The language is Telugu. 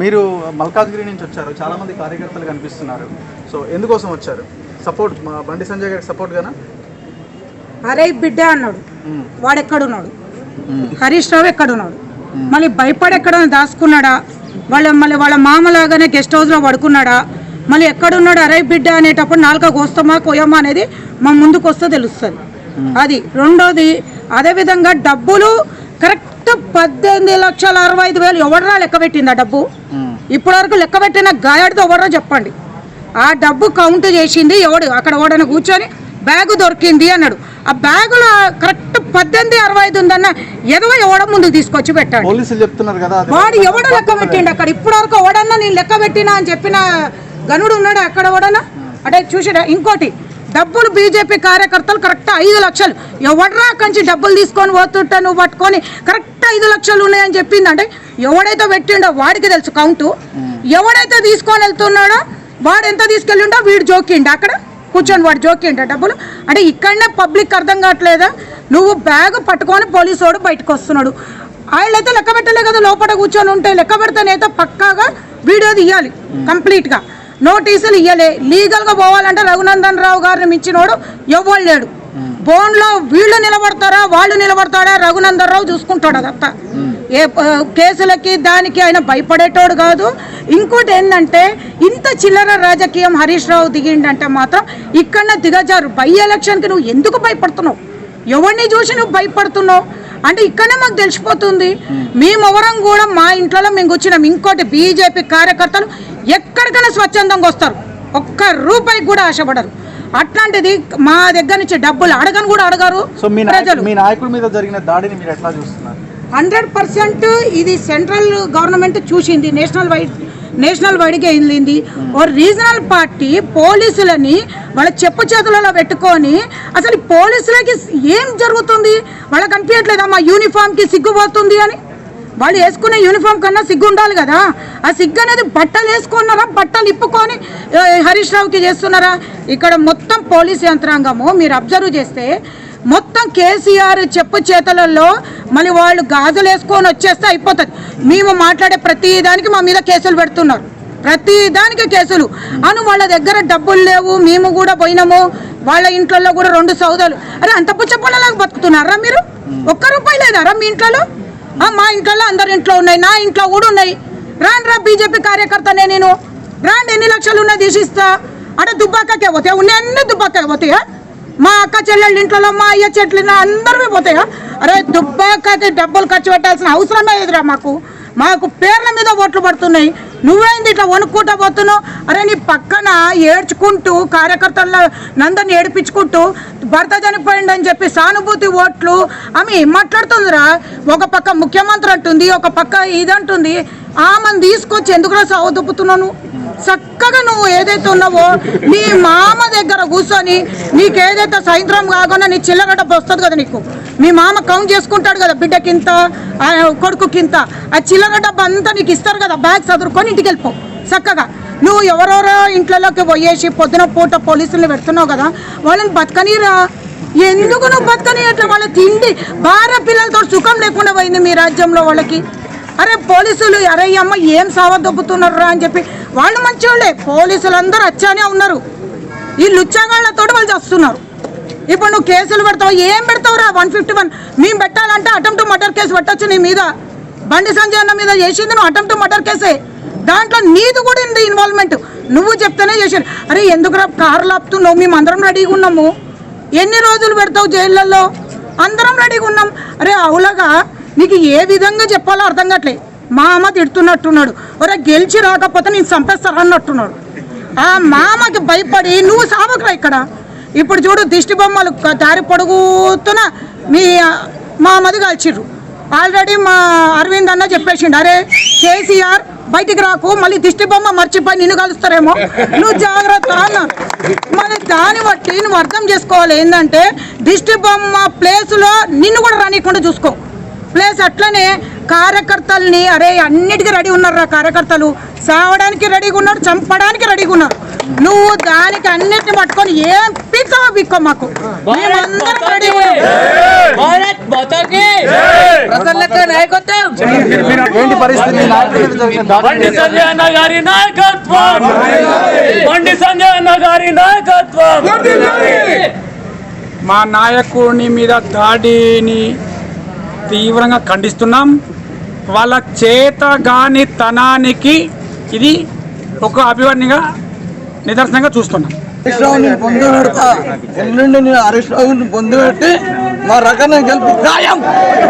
మీరు మల్కాజ్గిరి నుంచి వచ్చారు, చాలా మంది కార్యకర్తలు కనిపిస్తున్నారు. సో ఎందుకోసం వచ్చారు? సపోర్ట్ బండి సంజయ్ గారికి సపోర్ట్ గానా? అరే బిడ్డ అన్నాడు, వాడు ఎక్కడున్నాడు? హరీష్ రావు ఎక్కడున్నాడు? మళ్ళీ భయపడి ఎక్కడైనా దాచుకున్నాడా? మళ్ళీ వాళ్ళ మామలాగానే గెస్ట్ హౌస్లో పడుకున్నాడా? మళ్ళీ ఎక్కడున్నాడు అరే బిడ్డ అనేటప్పుడు నాలుక కోస్తామా కోయమా అనేది మా ముందుకు వస్తే తెలుస్తుంది. అది రెండోది. అదేవిధంగా డబ్బులు కరెక్ట్ 18,65,000 ఎవడరా లెక్క పెట్టింది? ఆ డబ్బు ఇప్పటి వరకు లెక్క పెట్టిన గాయాడితో ఎవడరా చెప్పండి. ఆ డబ్బు కౌంట్ చేసింది ఎవడు? అక్కడ ఓడన కూర్చొని బ్యాగు దొరికింది అన్నాడు. ఆ బ్యాగులో కరెక్ట్ 18,65 ఉందన్న ఎదవ ఎవడ ముందుకు తీసుకొచ్చి పెట్టాడు. పోలీసులు చెప్తున్నారు కదా, వాడు ఎవడ లెక్క పెట్టిండు అక్కడ? ఇప్పటి వరకు ఎవడన్నా నేను లెక్క పెట్టినా అని చెప్పిన గనుడు ఉన్నాడు అక్కడ ఓడనా? అంటే చూసాడా? ఇంకోటి, డబ్బులు బీజేపీ కార్యకర్తలు కరెక్ట్ 5 లక్షలు ఎవడరా కంచి డబ్బులు తీసుకొని పోతుంటా నువ్వు పట్టుకొని కరెక్ట్ 5 లక్షలు ఉన్నాయని చెప్పింది. అంటే ఎవడైతే పెట్టిండో వాడికి తెలుసు కౌంటు. ఎవడైతే తీసుకొని వెళ్తున్నాడో వాడు ఎంత తీసుకెళ్ళిండో వీడు జోకిండు అక్కడ కూర్చొని, వాడు జోకిండ డబ్బులు. అంటే ఇక్కడనే పబ్లిక్ అర్థం కావట్లేదా? నువ్వు బ్యాగ్ పట్టుకొని పోలీసు వాడు బయటకు వస్తున్నాడు. వాళ్ళైతే లెక్క పెట్టలే కదా, లోపల కూర్చొని ఉంటే లెక్క పెడితేనైతే పక్కాగా వీడియో తీయాలి కంప్లీట్గా. నోటీసులు ఇవ్వలే. లీగల్గా పోవాలంటే రఘునందన్ రావు గారిని మించినోడు ఎవ్వరు లేడు. బోన్లో వీళ్ళు నిలబడతారా వాళ్ళు నిలబడతాడా రఘునందన్ రావు చూసుకుంటాడు. అదంతా ఏ కేసులకి దానికి ఆయన భయపడేటోడు కాదు. ఇంకోటి ఏంటంటే ఇంత చిల్లర రాజకీయం హరీష్ రావు దిగిండంటే మాత్రం ఇక్కడ దిగజారు. బై ఎలక్షన్కి నువ్వు ఎందుకు భయపడుతున్నావు? ఎవరిని చూసి నువ్వు భయపడుతున్నావు అంటే ఇక్కడనే మాకు తెలిసిపోతుంది. మేమెవరం కూడా మా ఇంట్లో మేము కూర్చున్నాం. ఇంకోటి, బీజేపీ కార్యకర్తలు ఎక్కడికైనా స్వచ్ఛందంగా వస్తారు, ఒక్క రూపాయికి కూడా ఆశపడరు. అట్లాంటిది మా దగ్గర నుంచి డబ్బులు అడగను కూడా అడగరు ప్రజలు. మీ నాయకుడి మీద జరిగిన దాడిని మీరు ఎట్లా చూస్తున్నారు? 100% ఇది సెంట్రల్ గవర్నమెంట్ చూసింది, నేషనల్ వైడ్గా వెళ్ళింది. ఓ రీజనల్ పార్టీ పోలీసులని వాళ్ళ చెప్పు చేతులలో పెట్టుకొని అసలు పోలీసులకి ఏం జరుగుతుంది వాళ్ళకి అనిపించట్లేదా? మా యూనిఫామ్కి సిగ్గుపోతుంది అని. వాళ్ళు వేసుకునే యూనిఫామ్ కన్నా సిగ్గు ఉండాలి కదా. ఆ సిగ్గు అనేది బట్టలు వేసుకున్నారా, బట్టలు ఇప్పుకొని హరీష్ రావుకి చేస్తున్నారా? ఇక్కడ మొత్తం పోలీస్ యంత్రాంగము మీరు అబ్జర్వ్ చేస్తే మొత్తం కేసీఆర్ చెప్పు చేతులలో మళ్ళీ వాళ్ళు గాజులు వేసుకొని వచ్చేస్తే అయిపోతుంది. మేము మాట్లాడే ప్రతి దానికి మా మీద కేసులు పెడుతున్నారు, ప్రతి దానికి కేసులు అను. వాళ్ళ దగ్గర డబ్బులు లేవు, మేము కూడా పోయినాము. వాళ్ళ ఇంట్లో కూడా 2 సౌదాలు. అరే అంత పుచ్చపొలలాగా బతుకుతున్నారా మీరు? ఒక్క రూపాయి లేదారా మీ ఇంట్లో? మా ఇంట్లో అందరి ఇంట్లో ఉన్నాయి, నా ఇంట్లో కూడా ఉన్నాయి. రాండ్రా బీజేపీ కార్యకర్తనే నేను, రాండి ఎన్ని లక్షలు ఉన్నాయి తీసిస్తా. అంటే దుబ్బాకే పోతాయా? ఉన్నాయి అన్ని దుబ్బాకే పోతాయా? మా అక్క చెల్లెళ్ళ ఇంట్లో మా అయ్య చెట్లు అందరివి పోతాయా? అరే దుబ్బాకకి డబ్బులు ఖర్చు పెట్టాల్సిన అవసరమే లేదురా మాకు. మాకు పేర్ల మీద ఓట్లు పడుతున్నాయి. నువ్వేంది ఇట్లా వణుక్కుంటా పోతున్నావు? అరే నీ పక్కన ఏడ్చుకుంటూ కార్యకర్తల నందరిని ఏడిపించుకుంటూ భర్త చనిపోయిందని చెప్పి సానుభూతి ఓట్లు ఆమె ఏం మాట్లాడుతుందిరా? ఒక పక్క ముఖ్యమంత్రి అంటుంది, ఒక పక్క ఇదంటుంది. ఆమెను తీసుకొచ్చి ఎందుకురా సాగు దుప్పుతున్నావు? చక్కగా నువ్వు ఏదైతే ఉన్నావో నీ మామ దగ్గర కూర్చొని నీకు ఏదైతే సాయంత్రం కాకుండా నీ చిల్లర డబ్బు వస్తుంది కదా, నీకు మీ మామ కౌంట్ చేసుకుంటాడు కదా, బిడ్డకింత కొడుకుకింత, ఆ చిల్లర డబ్బు అంతా నీకు ఇస్తారు కదా. బ్యాగ్ చదువుకొని ఇంటికి వెళ్ళిపో చక్కగా. నువ్వు ఎవరెవరో ఇంట్లోకి పోయేసి పొద్దున పూట పోలీసులు పెడుతున్నావు కదా, వాళ్ళని బతకనీరా. ఎందుకు నువ్వు బతకని? అట్లా వాళ్ళ తిండి భార్య పిల్లలతో సుఖం లేకుండా పోయింది మీ రాజ్యంలో వాళ్ళకి. అరే పోలీసులు అరే అమ్మ ఏం సావ దొబ్బుతున్నారా అని చెప్పి వాళ్ళు మంచివాళ్ళే. పోలీసులు అందరూ అచ్చానే ఉన్నారు. ఈ లుచ్చగాళ్లతో వాళ్ళు చేస్తున్నారు. ఇప్పుడు నువ్వు కేసులు పెడతావు, ఏం పెడతావురా? 151 మేము పెట్టాలంటే అటెంప్ట్ మర్డర్ కేసు పెట్టచ్చు నీ మీద. బండి సంజయ్ అన్న మీద చేసింది నువ్వు అటెంప్ట్ మర్డర్ కేసే. దాంట్లో నీది కూడా ఉంది ఇన్వాల్వ్మెంట్. నువ్వు చెప్తేనే చేసాడు. అరే ఎందుకురా కార్లు ఆపుతున్నావు? మేము అందరం రెడీగా ఉన్నాము. ఎన్ని రోజులు పెడతావు జైళ్ళల్లో? అందరం రెడీగా ఉన్నాం. అరే అవులగా నీకు ఏ విధంగా చెప్పాలో అర్థం కావట్లే. మా అమ్మ తిడుతున్నట్టున్నాడు, ఒరే గెలిచి రాకపోతే నేను చంపేస్తాను అన్నట్టున్నాడు. ఆ మామకి భయపడి నువ్వు సావకురా ఇక్కడ. ఇప్పుడు చూడు దిష్టి బొమ్మలు దారి పొడుగుతున్న మీ మామది కాల్చిర్రు. ఆల్రెడీ మా అరవింద్ అన్న చెప్పేసిండు, అరే కేసీఆర్ బయటికి రాకు, మళ్ళీ దిష్టి బొమ్మ మర్చిపోయి నిన్ను కలుస్తారేమో, నువ్వు జాగ్రత్త అన్నారు. మరి దాన్ని బట్టి నువ్వు అర్థం చేసుకోవాలి ఏంటంటే దిష్టి బొమ్మ ప్లేస్లో నిన్ను కూడా రానికుండా చూసుకో. ప్లేస్ అట్లనే కార్యకర్తల్ని అరే అన్నిటికీ రెడీ ఉన్నారు కార్యకర్తలు, సావడానికి రెడీగా ఉన్నారు, చంపడానికి రెడీగా ఉన్నారు. నువ్వు దానికి అన్నిటిని పట్టుకొని ఏం పీక్తావో పీక్కో, మాకు మేమందరం రెడీ ఉన్నాం. ఏంటి పరిస్థితి? బండి సంజయ్ అన్న గారి నాయకత్వం, బండి సంజయ్ అన్న గారి నాయకత్వం. మా నాయకుడిని మీద దాడిని తీవ్రంగా ఖండిస్తున్నాం. వాళ్ళ చేతగాని తనానికి ఇది ఒక అభివర్ణిగా నిదర్శనంగా చూస్తున్నాం. పొందబెడతా ఎల్లుండి హరీష్ రావుని పొందబెట్టి మా రకాన్ని గెలుపు ఖాయం.